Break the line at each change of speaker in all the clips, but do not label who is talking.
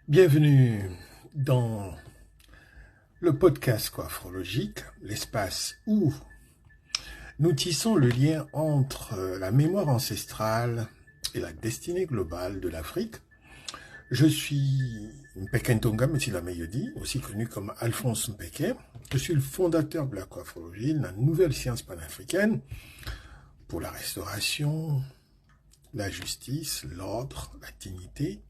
Bienvenue dans le podcast Coiffrologique, l'espace où nous tissons le lien entre la mémoire ancestrale et la destinée globale de l'Afrique. Je suis Mpeke Ntonga Metsila Meyodi, aussi connu comme Alphonse Mpeke. Je suis le fondateur de la coiffrologie, la nouvelle science panafricaine pour la restauration, la justice, l'ordre, la dignité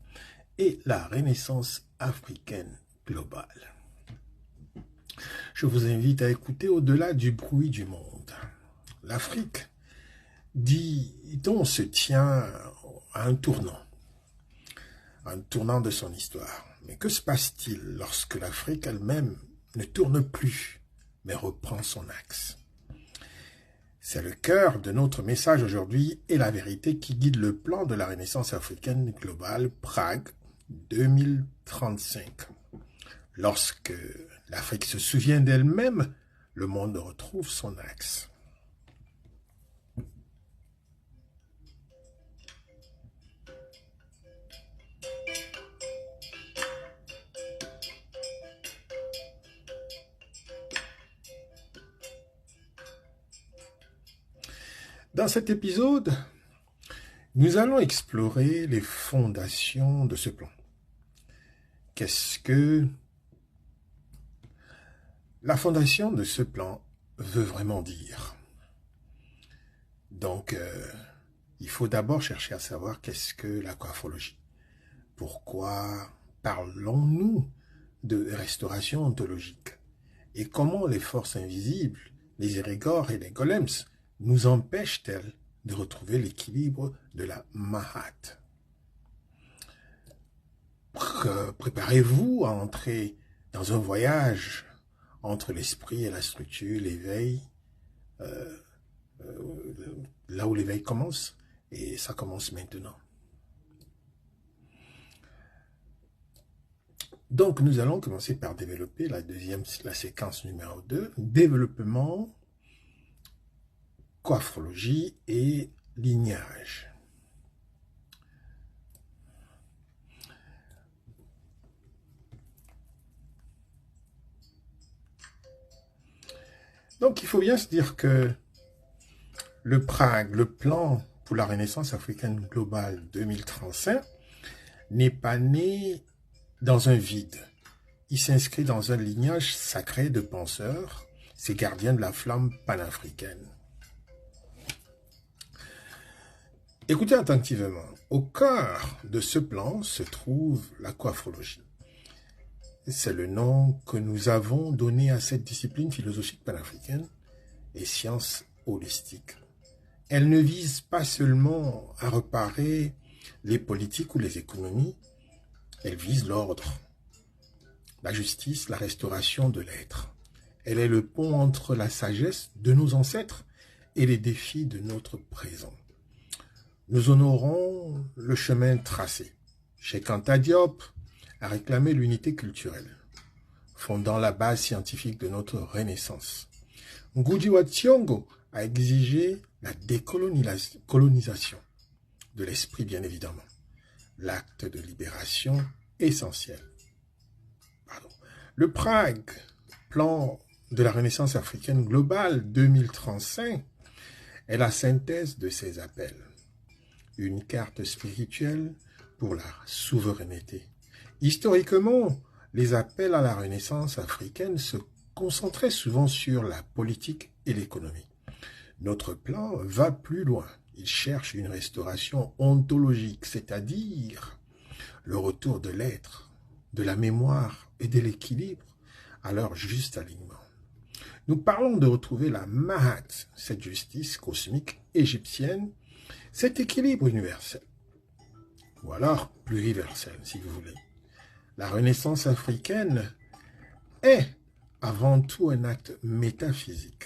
et la renaissance africaine globale. Je vous invite à écouter au-delà du bruit du monde. L'Afrique, dit-on, se tient à un tournant de son histoire. Mais que se passe-t-il lorsque l'Afrique elle-même ne tourne plus, mais reprend son axe? C'est le cœur de notre message aujourd'hui et la vérité qui guide le plan de la Renaissance africaine globale Prague 2035. Lorsque l'Afrique se souvient d'elle-même, le monde retrouve son axe. Dans cet épisode, nous allons explorer les fondations de ce plan. Qu'est-ce que la fondation de ce plan veut vraiment dire? Donc, il faut d'abord chercher à savoir qu'est-ce que la coiffrologie. Pourquoi parlons-nous de restauration ontologique? Et comment les forces invisibles, les érégores et les golems, nous empêchent-elles de retrouver l'équilibre de la Mahat? Préparez-vous à entrer dans un voyage entre l'esprit et la structure, l'éveil, là où l'éveil commence, et ça commence maintenant. Donc, nous allons commencer par développer la séquence numéro 2, développement, coiffrologie et lignage. Donc, il faut bien se dire que le Prague, le plan pour la Renaissance africaine globale 2035, n'est pas né dans un vide. Il s'inscrit dans un lignage sacré de penseurs, ces gardiens de la flamme panafricaine. Écoutez attentivement. Au cœur de ce plan se trouve la coiffrologie. C'est le nom que nous avons donné à cette discipline philosophique panafricaine et science holistique. Elle ne vise pas seulement à réparer les politiques ou les économies, elle vise l'ordre, la justice, la restauration de l'être. Elle est le pont entre la sagesse de nos ancêtres et les défis de notre présent. Nous honorons le chemin tracé. Cheikh Anta Diop a réclamé l'unité culturelle, fondant la base scientifique de notre renaissance. Ngugi wa Thiong'o a exigé la décolonisation de l'esprit, bien évidemment, l'acte de libération essentiel. Le Prague, plan de la Renaissance africaine globale 2035, est la synthèse de ces appels. Une carte spirituelle pour la souveraineté. Historiquement, les appels à la Renaissance africaine se concentraient souvent sur la politique et l'économie. Notre plan va plus loin. Il cherche une restauration ontologique, c'est-à-dire le retour de l'être, de la mémoire et de l'équilibre à leur juste alignement. Nous parlons de retrouver la Mahat, cette justice cosmique égyptienne, cet équilibre universel, ou alors pluriversel, si vous voulez. La Renaissance africaine est avant tout un acte métaphysique.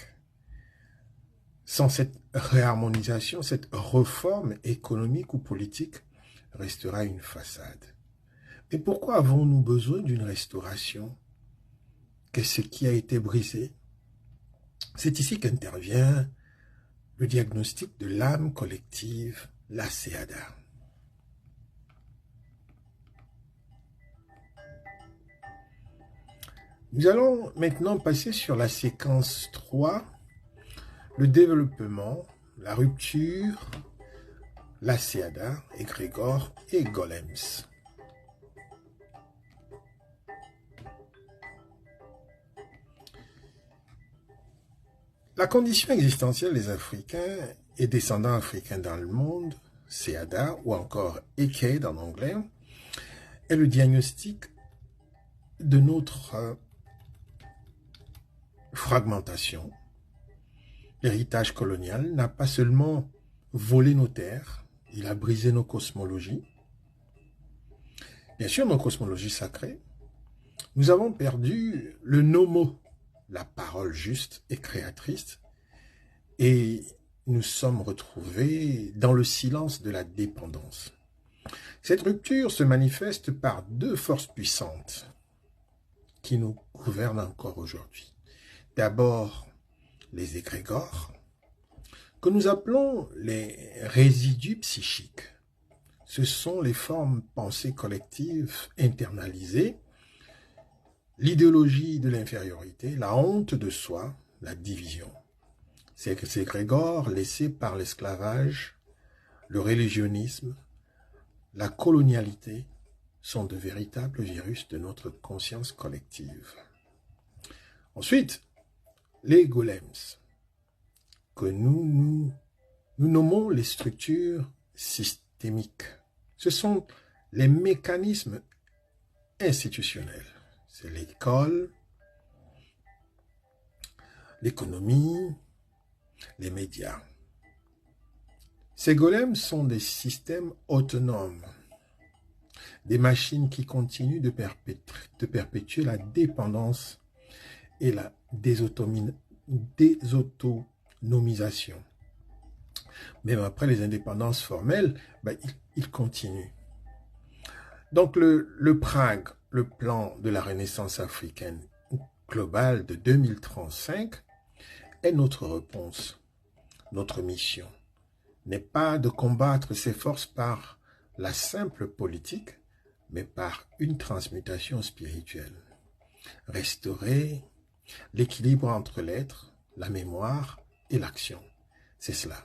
Sans cette réharmonisation, cette réforme économique ou politique restera une façade. Mais pourquoi avons-nous besoin d'une restauration? Qu'est-ce qui a été brisé? C'est ici qu'intervient le diagnostic de l'âme collective, la CEADA. Nous allons maintenant passer sur la séquence 3, le développement, la rupture, la Seada, égrégore et golems. La condition existentielle des Africains et descendants africains dans le monde, Seada ou encore Eke en anglais, est le diagnostic de notre fragmentation. L'héritage colonial n'a pas seulement volé nos terres, il a brisé nos cosmologies. Bien sûr, nos cosmologies sacrées. Nous avons perdu le nomo, la parole juste et créatrice, et nous sommes retrouvés dans le silence de la dépendance. Cette rupture se manifeste par deux forces puissantes qui nous gouvernent encore aujourd'hui. D'abord, les égrégores, que nous appelons les résidus psychiques. Ce sont les formes pensées collectives internalisées, l'idéologie de l'infériorité, la honte de soi, la division. Ces égrégores laissés par l'esclavage, le religionnisme, la colonialité sont de véritables virus de notre conscience collective. Ensuite, les golems, que nous nommons les structures systémiques. Ce sont les mécanismes institutionnels. C'est l'école, l'économie, les médias. Ces golems sont des systèmes autonomes, des machines qui continuent de perpétuer la dépendance et la désautonomisation. Même après les indépendances formelles, ils continuent. Donc le PRAG, le plan de la Renaissance africaine globale de 2035, est notre réponse. Notre mission n'est pas de combattre ces forces par la simple politique, mais par une transmutation spirituelle. Restaurer l'équilibre entre l'être, la mémoire et l'action. C'est cela.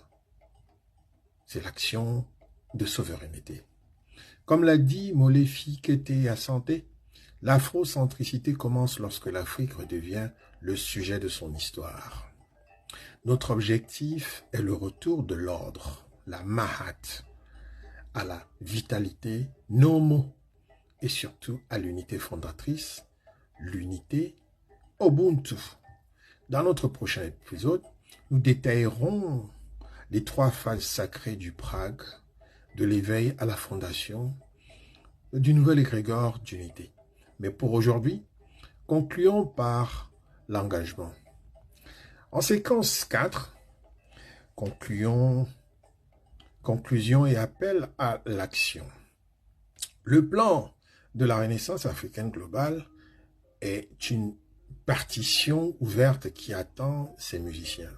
C'est l'action de souveraineté. Comme l'a dit Molefi Kete Asante, l'afrocentricité commence lorsque l'Afrique redevient le sujet de son histoire. Notre objectif est le retour de l'ordre, la Mahat, à la vitalité, Nomo, et surtout à l'unité fondatrice, l'unité Ubuntu. Dans notre prochain épisode, nous détaillerons les 3 phases sacrées du PRAG, de l'éveil à la fondation, du nouvel égrégore d'unité. Mais pour aujourd'hui, concluons par l'engagement. En séquence 4, conclusion et appel à l'action. Le plan de la Renaissance africaine globale est une partition ouverte qui attend ses musiciens.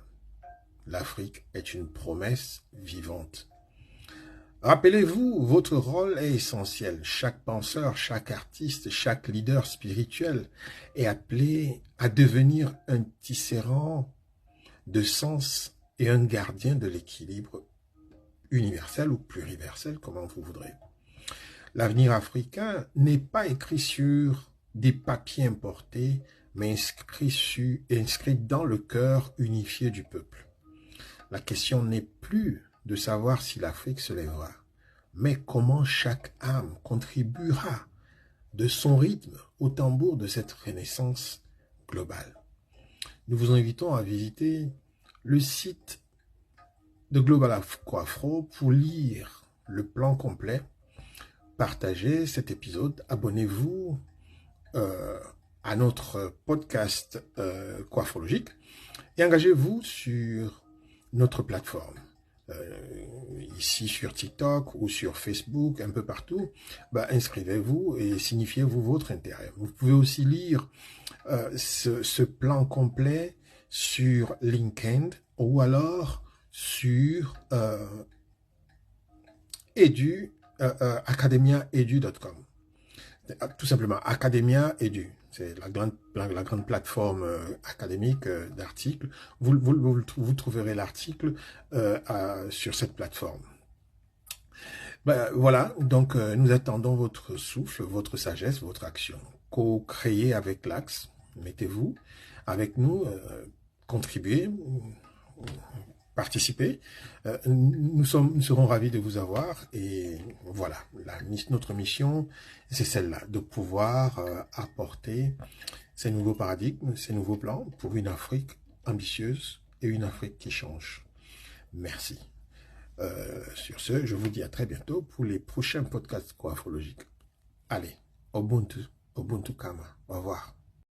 L'Afrique est une promesse vivante. Rappelez-vous, votre rôle est essentiel. Chaque penseur, chaque artiste, chaque leader spirituel est appelé à devenir un tisserand de sens et un gardien de l'équilibre universel ou pluriversel, comme vous voudrez. L'avenir africain n'est pas écrit sur des papiers importés, mais inscrit dans le cœur unifié du peuple. La question n'est plus de savoir si l'Afrique se lèvera, mais comment chaque âme contribuera de son rythme au tambour de cette renaissance globale. Nous vous invitons à visiter le site de Global Afro pour lire le plan complet. Partagez cet épisode, abonnez-vous à notre podcast coiffologique et engagez-vous sur notre plateforme. Ici sur TikTok ou sur Facebook, un peu partout, inscrivez-vous et signifiez-vous votre intérêt. Vous pouvez aussi lire ce plan complet sur LinkedIn ou alors sur academiaedu.com. tout simplement Academia Edu. C'est la grande plateforme académique d'articles. Vous trouverez l'article sur cette plateforme. Ben, voilà, donc nous attendons votre souffle, votre sagesse, votre action. Co-créer avec l'Axe, mettez-vous avec nous, contribuez, participez. Nous serons ravis de vous avoir et voilà, notre mission, c'est celle-là, de pouvoir apporter ces nouveaux paradigmes, ces nouveaux plans pour une Afrique ambitieuse et une Afrique qui change. Merci. Sur ce, je vous dis à très bientôt pour les prochains podcasts coafrologiques. Allez, Ubuntu Kama. Au revoir.